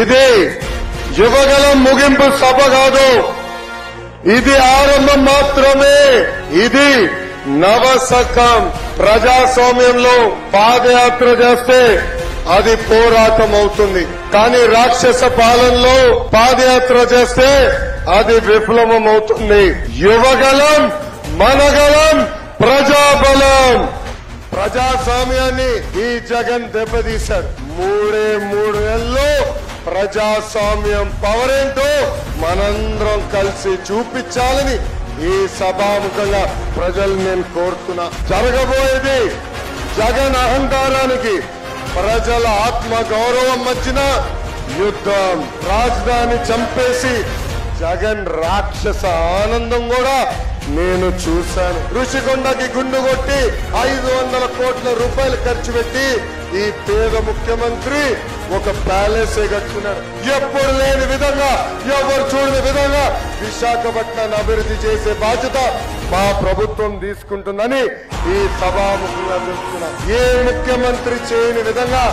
ఇది యువగలం ముగింపు సభ కాదు, ఇది ఆరంభం మాత్రమే. ఇది నవశకం. ప్రజాస్వామ్యంలో పాదయాత్ర చేస్తే అది పోరాటం అవుతుంది, కానీ రాక్షస పాలనలో పాదయాత్ర చేస్తే అది విప్లవం అవుతుంది. యువగలం, మనగలం, ప్రజాబలం. ప్రజాస్వామ్యాన్ని ఈ జగన్ దెబ్బతీశాడు. 3 నెలల్లో ప్రజాస్వామ్యం పవర్ ఏంటో మనందరం కలిసి చూపించాలని ఈ సభాముఖంగా ప్రజలు నేను కోరుతున్నా. జరగబోయేది జగన్ అహంకారానికి ప్రజల ఆత్మ గౌరవం మధ్యన యుద్ధం. రాజధాని చంపేసి జగన్ రాక్షస ఆనందం కూడా నేను చూశాను. ఋషికొండకి గుండు కొట్టి 500 కోట్ల రూపాయలు ఖర్చు పెట్టి ఈ పేద ముఖ్యమంత్రి ఒక ప్యాలెస్ కట్టుకున్నాడు. ఎప్పుడు లేని విధంగా, ఎవరు చూడని విధంగా విశాఖపట్నాన్ని అభివృద్ధి చేసే బాధ్యత మా ప్రభుత్వం తీసుకుంటుందని ఈ సభాముఖంగా తెలుస్తున్నా. ఏ ముఖ్యమంత్రి చేయని విధంగా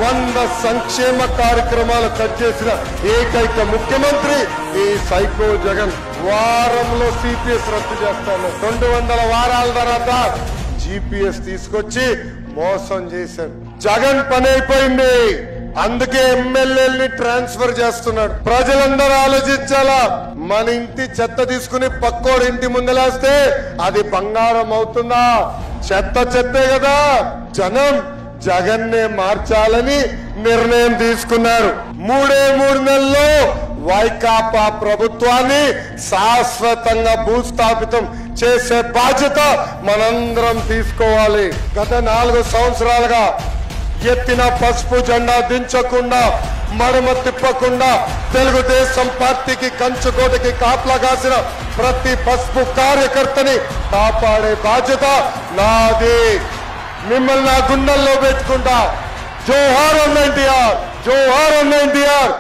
100 సంక్షేమ కార్యక్రమాలు కట్ చేసిన ఏకైక ముఖ్యమంత్రి ఈ సైకో జగన్. వారంలో సిపిఎస్ రద్దు చేస్తాను, 200 వారాల తర్వాత జిపిఎస్ తీసుకొచ్చి మోసం చేశారు. జగన్ పని అయిపోయింది, అందుకే ఎమ్మెల్యేలని ట్రాన్స్ఫర్ చేస్తున్నాడు. ప్రజలందరూ ఆలోచించాలా. మన ఇంటి చెత్త తీసుకుని పక్కోడి ఇంటి ముందలేస్తే అది బంగారం అవుతుందా? చెత్తే కదా. జనం జగన్నే మార్చాలని నిర్ణయం తీసుకున్నారు. 3 నెలల్లో వైకాపా ప్రభుత్వాన్ని శాశ్వతంగా భూస్థాపితం చేసే బాధ్యత మనందరం తీసుకోవాలి. గత 4 సంవత్సరాలుగా ఎత్తిన పసుపు జెండా దించకుండా, మడమ తిప్పకుండా తెలుగుదేశం పార్టీకి కంచుకోటకి కాపలా కాసిన ప్రతి పసుపు కార్యకర్తని కాపాడే బాధ్యత నాది. మిమ్మల్ని నా గుండెల్లో పెట్టుకుంటా. జోహార్ అన్న ఎన్టీఆర్, జోహార్ అన్న ఎన్టీఆర్.